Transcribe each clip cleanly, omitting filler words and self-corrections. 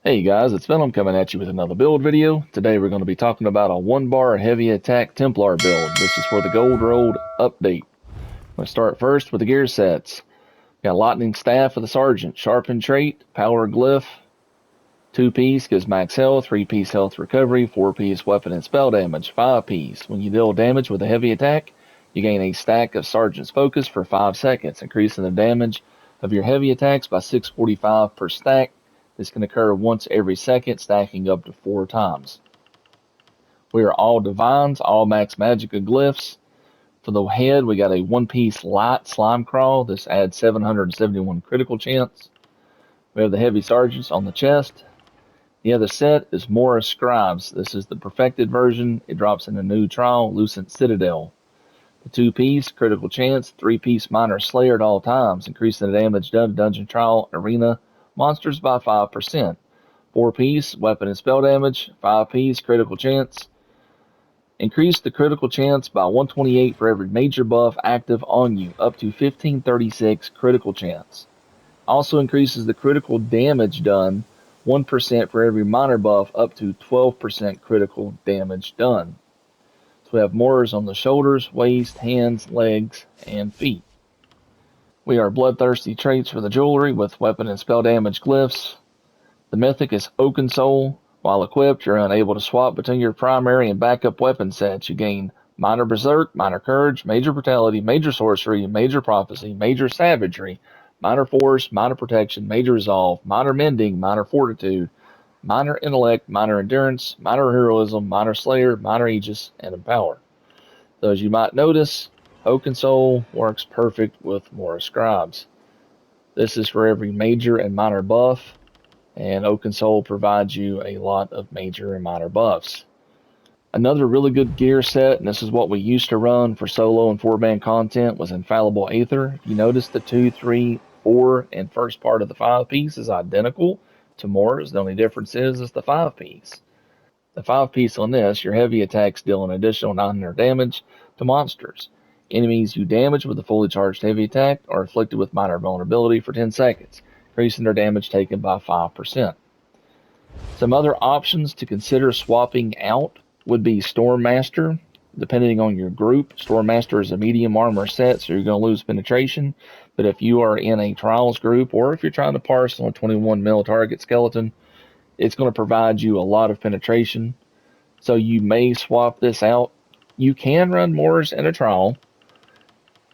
Hey guys, it's Venom coming at you with another build video. Today we're going to be talking about a 1-bar heavy attack Templar build. This is for the Gold Road update. Let's start first with the gear sets. Got Lightning Staff for the Sergeant, Sharpened Trait, Power Glyph, 2-piece gives max health, 3-piece health recovery, 4-piece weapon and spell damage, 5-piece. When you deal damage with a heavy attack, you gain a stack of Sergeant's Focus for 5 seconds, increasing the damage of your heavy attacks by 645 per stack. This can occur once every second, stacking up to 4 times. We are all Divines, all Max Magicka glyphs. For the head, we got a 1-piece light slime crawl. This adds 771 critical chance. We have the heavy sergeants on the chest. The other set is Morris Scribes. This is the perfected version. It drops in a new trial, Lucent Citadel. The 2-piece critical chance, 3-piece minor slayer at all times, increasing the damage done to dungeon trial arena monsters by 5%. 4-piece weapon and spell damage, 5-piece critical chance. Increase the critical chance by 128 for every major buff active on you, up to 1536 critical chance. Also increases the critical damage done 1% for every minor buff, up to 12% critical damage done. So we have mortars on the shoulders, waist, hands, legs, and feet. We are bloodthirsty traits for the jewelry with weapon and spell damage glyphs. The mythic is Oaken Soul. While equipped, you're unable to swap between your primary and backup weapon sets. You gain minor berserk, minor courage, major brutality, major sorcery, major prophecy, major savagery, minor force, minor protection, major resolve, minor mending, minor fortitude, minor intellect, minor endurance, minor heroism, minor slayer, minor aegis, and empower. So as you might notice, Oaken Soul works perfect with Morris Scribes. This is for every major and minor buff, and Oaken Soul provides you a lot of major and minor buffs. Another really good gear set, and this is what we used to run for solo and 4-man content, was Infallible Aether. You notice the 2, 3, 4, and first part of the 5-piece is identical to Morris. The only difference is the 5-piece. The 5-piece on this, your heavy attacks deal an additional 900 damage to monsters. Enemies you damage with a fully charged heavy attack are afflicted with minor vulnerability for 10 seconds, increasing their damage taken by 5%. Some other options to consider swapping out would be Stormmaster. Depending on your group, Stormmaster is a medium armor set, so you're going to lose penetration. But if you are in a trials group, or if you're trying to parse on a 21 mil target skeleton, it's going to provide you a lot of penetration. So you may swap this out. You can run mortars in a trial.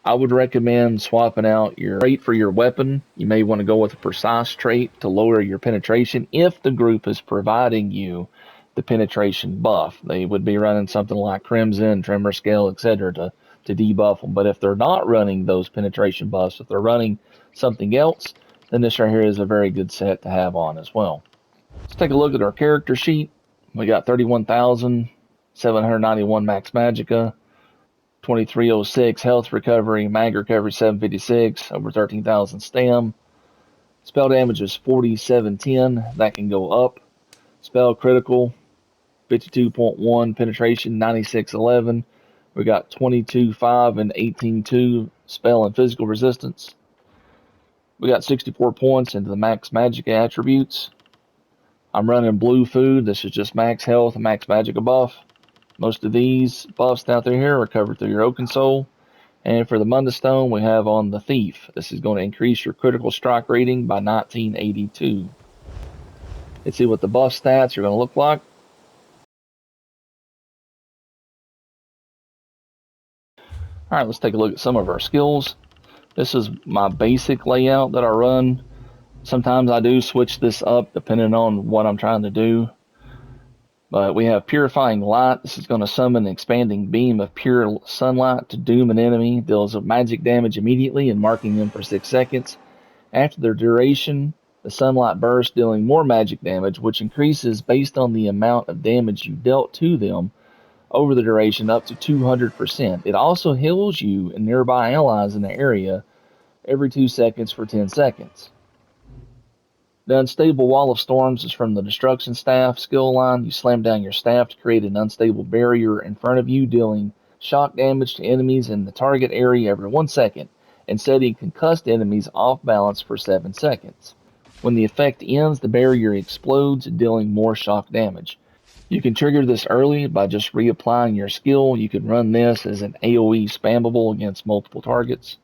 I would recommend swapping out your trait for your weapon. You may want to go with a precise trait to lower your penetration if the group is providing you the penetration buff. They would be running something like Crimson, Tremor Scale, etc. to debuff them. But if they're not running those penetration buffs, if they're running something else, then this right here is a very good set to have on as well. Let's take a look at our character sheet. We got 31,791 Max Magicka, 2306 Health Recovery, Mag Recovery 756, over 13,000 Stam. Spell damage is 4710, that can go up. Spell critical, 52.1, penetration 9611. We got 22.5 and 18.2 spell and physical resistance. We got 64 points into the Max Magicka attributes. I'm running blue food. This is just max health and max Magicka buff. Most of these buffs out there here are covered through your Oaken Soul. And for the Munda Stone, we have on the Thief. This is going to increase your critical strike rating by 1982. Let's see what the buff stats are going to look like. Alright, let's take a look at some of our skills. This is my basic layout that I run. Sometimes I do switch this up depending on what I'm trying to do. But we have Purifying Light. This is going to summon an expanding beam of pure sunlight to doom an enemy. Deals magic damage immediately and marking them for 6 seconds. After their duration, the sunlight burst, dealing more magic damage, which increases based on the amount of damage you dealt to them over the duration up to 200%. It also heals you and nearby allies in the area every 2 seconds for 10 seconds. The Unstable Wall of Storms is from the Destruction Staff skill line. You slam down your staff to create an unstable barrier in front of you, dealing shock damage to enemies in the target area every 1 second, and setting concussed enemies off balance for 7 seconds. When the effect ends, the barrier explodes, dealing more shock damage. You can trigger this early by just reapplying your skill. You can run this as an AoE spammable against multiple targets.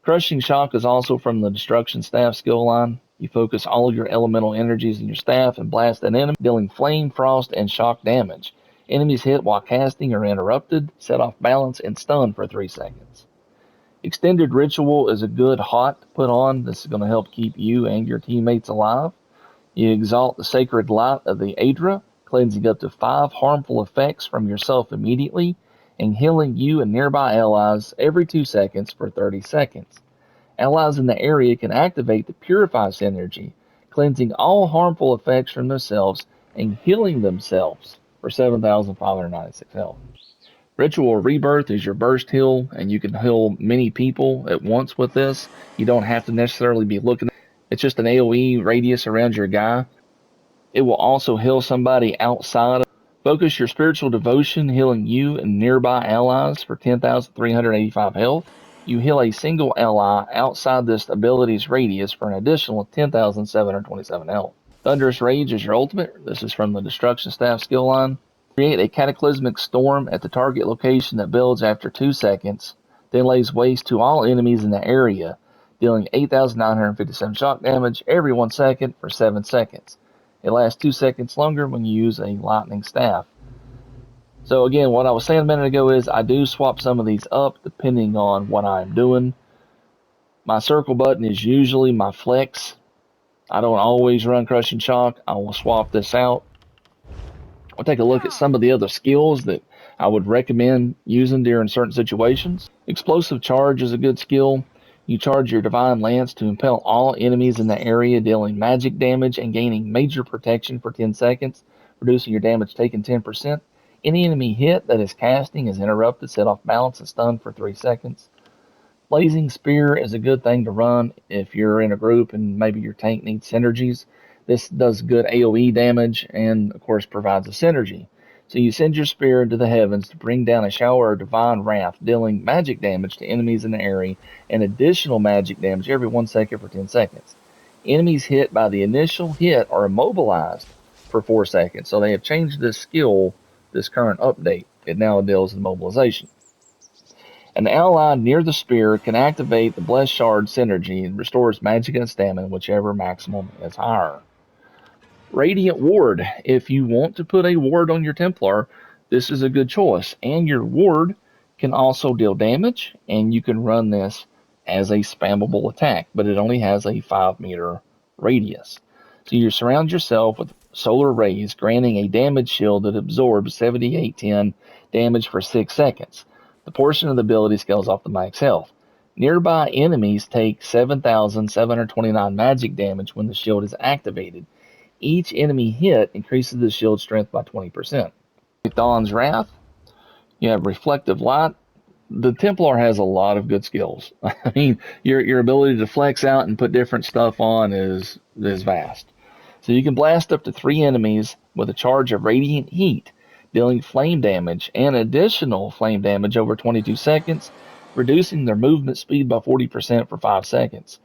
Crushing Shock is also from the Destruction Staff skill line. You focus all of your elemental energies in your staff and blast an enemy, dealing flame, frost, and shock damage. Enemies hit while casting are interrupted, set off balance, and stun for 3 seconds. Extended Ritual is a good hot to put on. This is going to help keep you and your teammates alive. You exalt the sacred light of the Aedra, cleansing up to 5 harmful effects from yourself immediately, and healing you and nearby allies every 2 seconds for 30 seconds. Allies in the area can activate the Purify synergy, cleansing all harmful effects from themselves and healing themselves for 7,596 health. Ritual Rebirth is your burst heal, and you can heal many people at once with this. You don't have to necessarily be looking. It's just an AoE radius around your guy. It will also heal somebody outside. Focus your spiritual devotion, healing you and nearby allies for 10,385 health. You heal a single ally outside this ability's radius for an additional 10,727 health. Thunderous Rage is your ultimate. This is from the Destruction Staff skill line. Create a cataclysmic storm at the target location that builds after 2 seconds, then lays waste to all enemies in the area, dealing 8,957 shock damage every 1 second for 7 seconds. It lasts 2 seconds longer when you use a lightning staff. So again, what I was saying a minute ago is I do swap some of these up depending on what I'm doing. My circle button is usually my flex. I don't always run Crushing Shock. I will swap this out. I'll take a look at some of the other skills that I would recommend using during certain situations. Explosive Charge is a good skill. You charge your Divine Lance to impel all enemies in the area, dealing magic damage and gaining major protection for 10 seconds, reducing your damage taken 10%. Any enemy hit that is casting is interrupted, set off balance, and stunned for 3 seconds. Blazing Spear is a good thing to run if you're in a group and maybe your tank needs synergies. This does good AoE damage and, of course, provides a synergy. So you send your spear into the heavens to bring down a shower of divine wrath, dealing magic damage to enemies in the area and additional magic damage every 1 second for 10 seconds. Enemies hit by the initial hit are immobilized for 4 seconds. So they have changed this skill, this current update. It now deals with immobilization. An ally near the spear can activate the Blessed Shard synergy and restores magic and stamina, whichever maximum is higher. Radiant Ward. If you want to put a ward on your Templar, this is a good choice. And your ward can also deal damage, and you can run this as a spammable attack, but it only has a 5-meter radius. So you surround yourself with solar rays, granting a damage shield that absorbs 7810 damage for 6 seconds. The portion of the ability scales off the max health. Nearby enemies take 7,729 magic damage when the shield is activated. Each enemy hit increases the shield strength by 20%. Dawn's Wrath. You have Reflective Light. The Templar has a lot of good skills. I mean, your ability to flex out and put different stuff on is vast. So you can blast up to 3 enemies with a charge of Radiant Heat, dealing flame damage and additional flame damage over 22 seconds, reducing their movement speed by 40% for 5 seconds.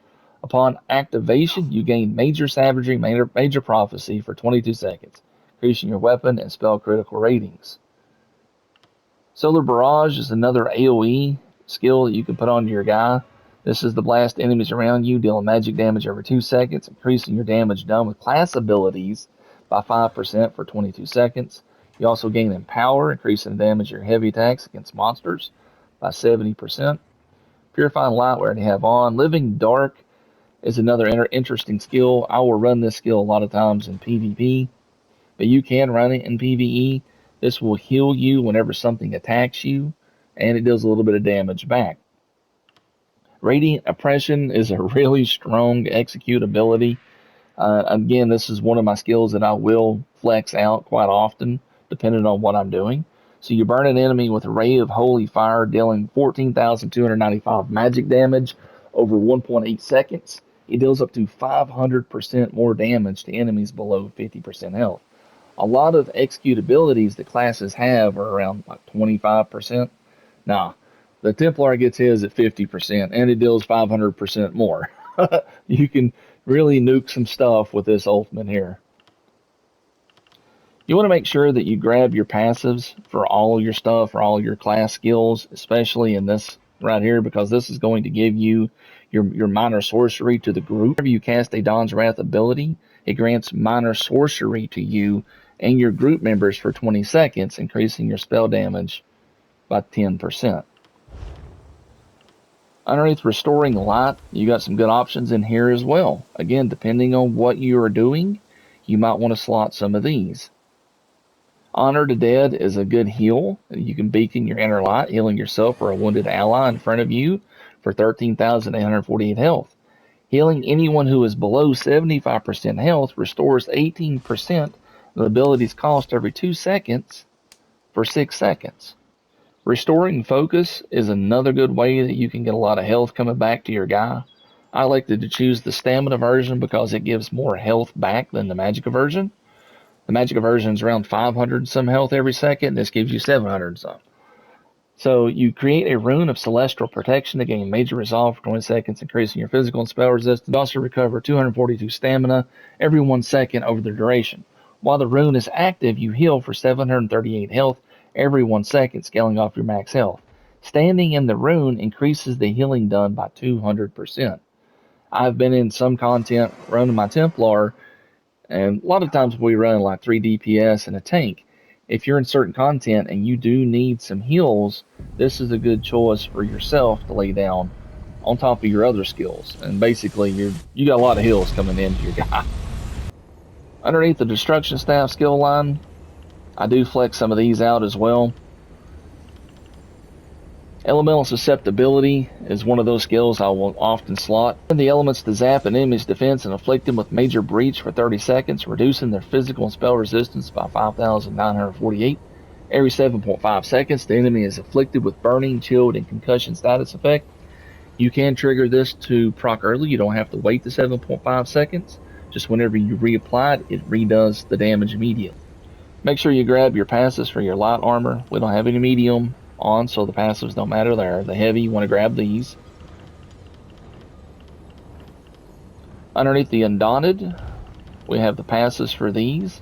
Upon activation, you gain Major Savagery, Major Prophecy for 22 seconds, increasing your weapon and spell critical ratings. Solar Barrage is another AoE skill that you can put onto your guy. This is to blast enemies around you, dealing magic damage every 2 seconds, increasing your damage done with class abilities by 5% for 22 seconds. You also gain Empower, increasing the damage of your heavy attacks against monsters by 70%. Purifying Light, we already have on. Living Dark is another interesting skill. I will run this skill a lot of times in PvP, but you can run it in PvE. This will heal you whenever something attacks you, and it does a little bit of damage back. Radiant Oppression is a really strong execute ability. Again, this is one of my skills that I will flex out quite often, depending on what I'm doing. So you burn an enemy with a ray of holy fire, dealing 14,295 magic damage over 1.8 seconds. It deals up to 500% more damage to enemies below 50% health. A lot of execute abilities that classes have are around like 25%. Nah, the Templar gets his at 50%, and it deals 500% more. You can really nuke some stuff with this ultimate here. You want to make sure that you grab your passives for all your stuff, for all your class skills, especially in this right here, because this is going to give you your minor sorcery to the group. Whenever you cast a Dawn's Wrath ability, it grants minor sorcery to you and your group members for 20 seconds, increasing your spell damage by 10%. Underneath Restoring Light, you got some good options in here as well. Again, depending on what you are doing, you might want to slot some of these. Honor the Dead is a good heal. You can beacon your inner light, healing yourself or a wounded ally in front of you for 13,848 health. Healing anyone who is below 75% health restores 18% of the ability's cost every 2 seconds for 6 seconds. Restoring Focus is another good way that you can get a lot of health coming back to your guy. I elected to choose the Stamina version because it gives more health back than the Magicka version. The Magicka version is around 500 some health every second. This gives you 700 some. So you create a rune of celestial protection to gain major resolve for 20 seconds, increasing your physical and spell resistance. You also recover 242 stamina every 1 second over the duration. While the rune is active, you heal for 738 health every 1 second, scaling off your max health. Standing in the rune increases the healing done by 200%. I've been in some content running my Templar, and a lot of times we run like 3 DPS and a tank. If you're in certain content and you do need some heals, this is a good choice for yourself to lay down on top of your other skills. And basically, you got a lot of heals coming into your guy. Underneath the Destruction Staff skill line, I do flex some of these out as well. Elemental Susceptibility is one of those skills I will often slot. The elements to zap an enemy's defense and afflict them with major breach for 30 seconds, reducing their physical and spell resistance by 5,948. Every 7.5 seconds, the enemy is afflicted with burning, chilled, and concussion status effect. You can trigger this to proc early. You don't have to wait the 7.5 seconds. Just whenever you reapply it, it redoes the damage immediately. Make sure you grab your passives for your light armor. We don't have any medium on, so the passives don't matter there. The heavy, you want to grab these. Underneath the Undaunted, we have the passives for these.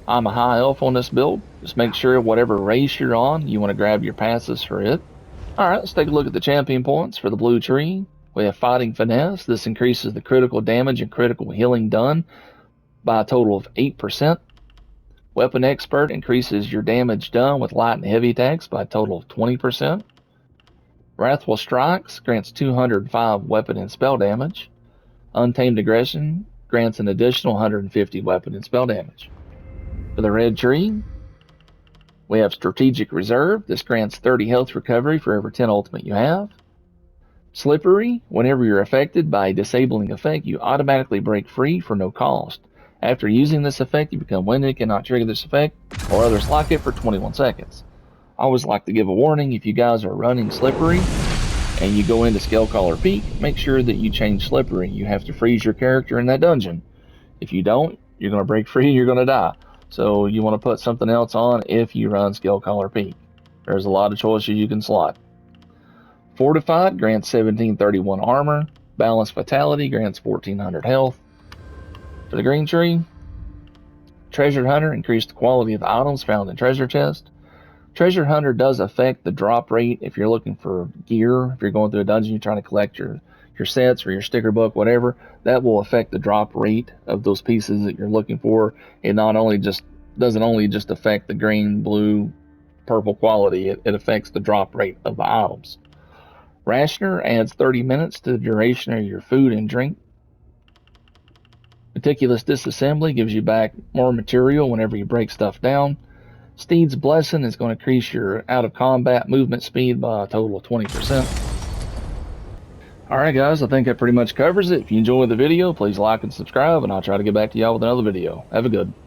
I'm a high elf on this build. Just make sure whatever race you're on, you want to grab your passives for it. Alright, let's take a look at the champion points for the blue tree. We have Fighting Finesse. This increases the critical damage and critical healing done by a total of 8%. Weapon Expert increases your damage done with light and heavy attacks by a total of 20%. Wrathful Strikes grants 205 weapon and spell damage. Untamed Aggression grants an additional 150 weapon and spell damage. For the red tree, we have Strategic Reserve. This grants 30 health recovery for every 10 ultimate you have. Slippery, whenever you're affected by a disabling effect, you automatically break free for no cost. After using this effect, you become winded, cannot trigger this effect, or others like it for 21 seconds. I always like to give a warning if you guys are running Slippery and you go into Scalecaller Peak, make sure that you change Slippery. You have to freeze your character in that dungeon. If you don't, you're going to break free, you're going to die. So you want to put something else on if you run Scalecaller Peak. There's a lot of choices you can slot. Fortified grants 1731 armor. Balanced Vitality grants 1400 health. For the green tree, Treasure Hunter increased the quality of the items found in treasure chest. Treasure Hunter does affect the drop rate if you're looking for gear. If you're going through a dungeon, you're trying to collect your sets or your sticker book, whatever, that will affect the drop rate of those pieces that you're looking for. It doesn't only just affect the green, blue, purple quality, it affects the drop rate of the items. Rationer adds 30 minutes to the duration of your food and drink. Meticulous Disassembly gives you back more material whenever you break stuff down. Steed's Blessing is going to increase your out-of-combat movement speed by a total of 20%. Alright guys, I think that pretty much covers it. If you enjoyed the video, please like and subscribe, and I'll try to get back to y'all with another video. Have a good one.